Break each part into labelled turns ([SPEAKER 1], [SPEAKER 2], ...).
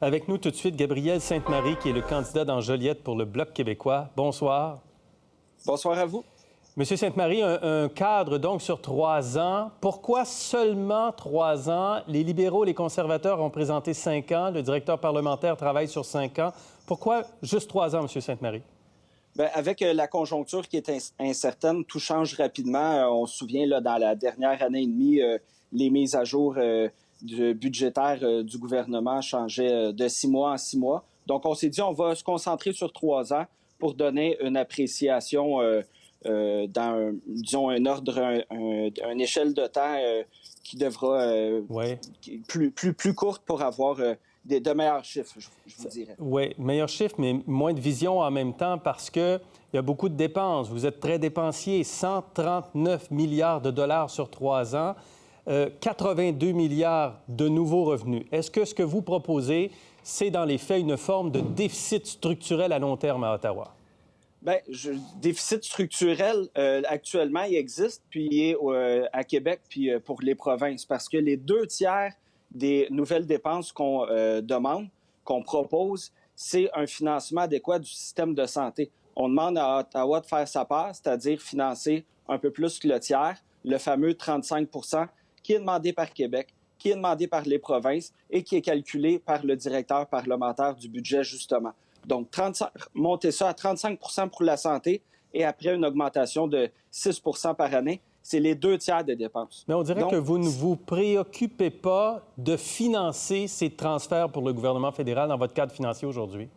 [SPEAKER 1] Avec nous tout de suite, Gabriel Sainte-Marie, qui est le candidat dans Joliette pour le Bloc québécois. Bonsoir.
[SPEAKER 2] Bonsoir à vous.
[SPEAKER 1] Monsieur Sainte-Marie, un cadre donc sur 3 ans. Pourquoi seulement 3 ans? Les libéraux et les conservateurs ont présenté 5 ans. Le directeur parlementaire travaille sur 5 ans. Pourquoi juste 3 ans, Monsieur Sainte-Marie?
[SPEAKER 2] Bien, avec la conjoncture qui est incertaine, tout change rapidement. On se souvient, là, dans la dernière année et demie, les mises à jour budgétaires du gouvernement changeaient de 6 mois en 6 mois. Donc, on s'est dit, on va se concentrer sur 3 ans pour donner une appréciation dans, disons, un ordre, une échelle de temps qui devra plus courte pour avoir de meilleurs chiffres, je vous dirais.
[SPEAKER 1] Oui, meilleurs chiffres, mais moins de vision en même temps parce qu'il y a beaucoup de dépenses. Vous êtes très dépensier, 139 milliards de dollars sur 3 ans, 82 milliards de nouveaux revenus. Est-ce que ce que vous proposez, c'est dans les faits une forme de déficit structurel à long terme à Ottawa?
[SPEAKER 2] Bien, déficit structurel, actuellement, il existe, puis il est à Québec, puis pour les provinces, parce que les 2 tiers des nouvelles dépenses qu'on demande, qu'on propose, c'est un financement adéquat du système de santé. On demande à Ottawa de faire sa part, c'est-à-dire financer un peu plus que le tiers, le fameux 35 % qui est demandé par Québec, qui est demandé par les provinces et qui est calculé par le directeur parlementaire du budget, justement. Donc, monter ça à 35 % pour la santé et après une augmentation de 6 % par année, c'est les 2 tiers des dépenses.
[SPEAKER 1] Mais on dirait que vous ne vous préoccupez pas de financer ces transferts pour le gouvernement fédéral dans votre cadre financier aujourd'hui.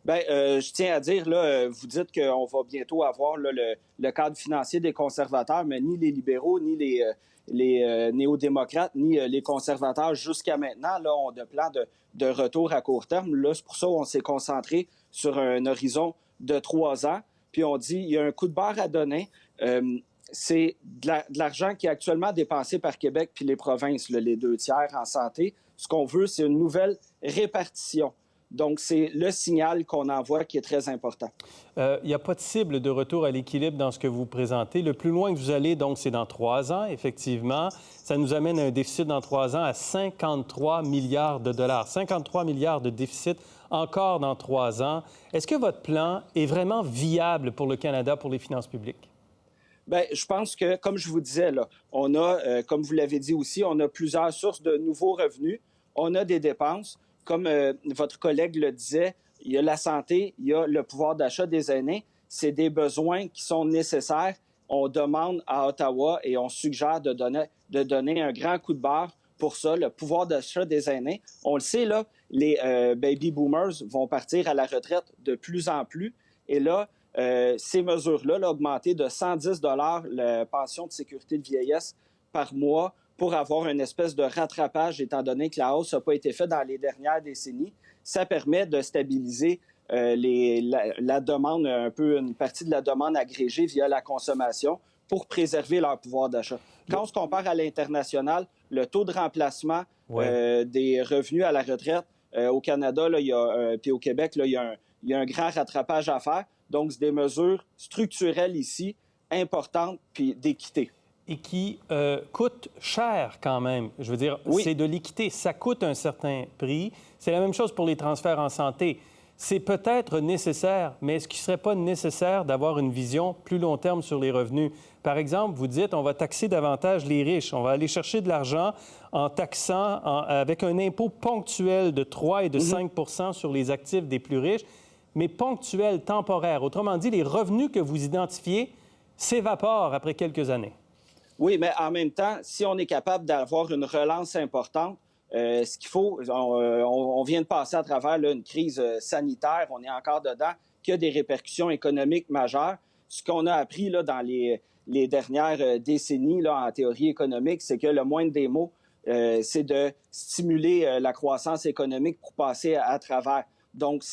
[SPEAKER 2] Bien, je tiens à dire, là, vous dites qu'on va bientôt avoir là, le cadre financier des conservateurs, mais ni les libéraux, ni les néo-démocrates, ni les conservateurs, jusqu'à maintenant, là, ont de plans de retour à court terme. Là, c'est pour ça qu'on s'est concentré sur un horizon de 3 ans. Puis on dit, il y a un coup de barre à donner. C'est de l'argent qui est actuellement dépensé par Québec puis les provinces, là, les 2 tiers en santé. Ce qu'on veut, c'est une nouvelle répartition. Donc, c'est le signal qu'on envoie qui est très important.
[SPEAKER 1] Il n'y a pas de cible de retour à l'équilibre dans ce que vous présentez. Le plus loin que vous allez, donc, c'est dans 3 ans, effectivement. Ça nous amène à un déficit dans 3 ans à 53 milliards de dollars. 53 milliards de déficit encore dans 3 ans. Est-ce que votre plan est vraiment viable pour le Canada, pour les finances publiques?
[SPEAKER 2] Bien, je pense que, comme je vous disais, là, on a, comme vous l'avez dit aussi, on a plusieurs sources de nouveaux revenus. On a des dépenses. Comme votre collègue le disait, il y a la santé, il y a le pouvoir d'achat des aînés. C'est des besoins qui sont nécessaires. On demande à Ottawa et on suggère de donner un grand coup de barre pour ça, le pouvoir d'achat des aînés. On le sait, là, les baby boomers vont partir à la retraite de plus en plus. Et là, ces mesures-là, là, augmenter de 110 $ la pension de sécurité de vieillesse par mois, pour avoir une espèce de rattrapage, étant donné que la hausse n'a pas été faite dans les dernières décennies. Ça permet de stabiliser la demande, un peu une partie de la demande agrégée via la consommation pour préserver leur pouvoir d'achat. Quand on se compare à l'international, le taux de remplacement des revenus à la retraite au Canada, là, puis au Québec, là, il y a un grand rattrapage à faire. Donc, c'est des mesures structurelles ici, importantes, puis d'équité.
[SPEAKER 1] Et qui coûte cher quand même. Je veux dire, c'est de l'équité. Ça coûte un certain prix. C'est la même chose pour les transferts en santé. C'est peut-être nécessaire, mais est-ce qu'il ne serait pas nécessaire d'avoir une vision plus long terme sur les revenus? Par exemple, vous dites, on va taxer davantage les riches. On va aller chercher de l'argent en taxant, avec un impôt ponctuel de 3 et de 5 % sur les actifs des plus riches, mais ponctuel, temporaire. Autrement dit, les revenus que vous identifiez s'évaporent après quelques années.
[SPEAKER 2] Oui, mais en même temps, si on est capable d'avoir une relance importante, ce qu'il faut, on vient de passer à travers là, une crise sanitaire, on est encore dedans, qui a des répercussions économiques majeures. Ce qu'on a appris là, dans les dernières décennies là, en théorie économique, c'est que le moindre des mots, c'est de stimuler la croissance économique pour passer à travers. Donc,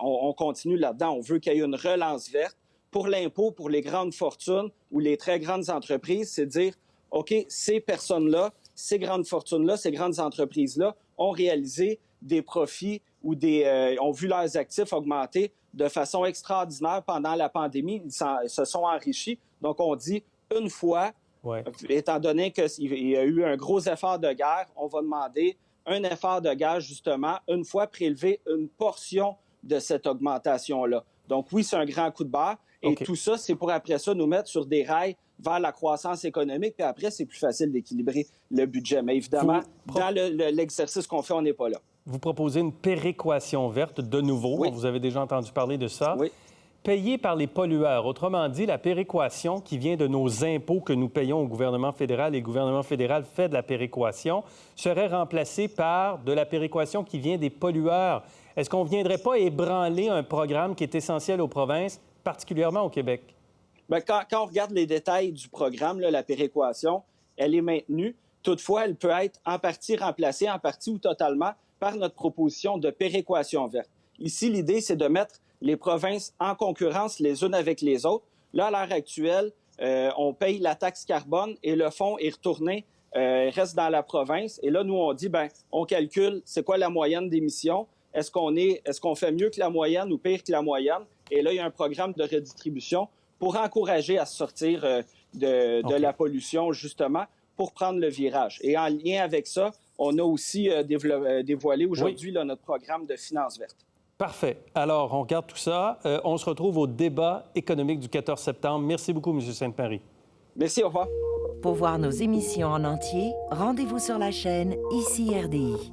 [SPEAKER 2] on continue là-dedans. On veut qu'il y ait une relance verte. Pour l'impôt, pour les grandes fortunes ou les très grandes entreprises, c'est de dire, OK, ces personnes-là, ces grandes fortunes-là, ces grandes entreprises-là ont réalisé des profits ou ont vu leurs actifs augmenter de façon extraordinaire pendant la pandémie. Ils se sont enrichis. Donc, on dit, une fois, étant donné qu'il y a eu un gros effort de guerre, on va demander un effort de gaz, justement, une fois prélevé une portion de cette augmentation-là. Donc oui, c'est un grand coup de barre. Et tout ça, c'est pour après ça nous mettre sur des rails vers la croissance économique. Puis après, c'est plus facile d'équilibrer le budget. Mais évidemment, dans l'exercice qu'on fait, on n'est pas là.
[SPEAKER 1] Vous proposez une péréquation verte de nouveau.
[SPEAKER 2] Oui.
[SPEAKER 1] Vous avez déjà entendu parler de ça.
[SPEAKER 2] Oui.
[SPEAKER 1] Payée par les pollueurs. Autrement dit, la péréquation qui vient de nos impôts que nous payons au gouvernement fédéral, et le gouvernement fédéral fait de la péréquation, serait remplacée par de la péréquation qui vient des pollueurs. Est-ce qu'on ne viendrait pas ébranler un programme qui est essentiel aux provinces, particulièrement au Québec?
[SPEAKER 2] Bien, quand on regarde les détails du programme, là, la péréquation, elle est maintenue. Toutefois, elle peut être en partie remplacée, en partie ou totalement, par notre proposition de péréquation verte. Ici, l'idée, c'est de mettre les provinces en concurrence les unes avec les autres. Là, à l'heure actuelle, on paye la taxe carbone et le fonds est retourné, reste dans la province. Et là, nous, on dit, bien, on calcule, c'est quoi la moyenne d'émissions? Est-ce qu'on fait mieux que la moyenne ou pire que la moyenne? Et là, il y a un programme de redistribution pour encourager à sortir de la pollution, justement, pour prendre le virage. Et en lien avec ça, on a aussi dévoilé aujourd'hui notre programme de finances vertes.
[SPEAKER 1] Parfait. Alors, on regarde tout ça. On se retrouve au débat économique du 14 septembre. Merci beaucoup, M. Sainte-Marie.
[SPEAKER 2] Merci, au revoir.
[SPEAKER 3] Pour voir nos émissions en entier, rendez-vous sur la chaîne ICI RDI.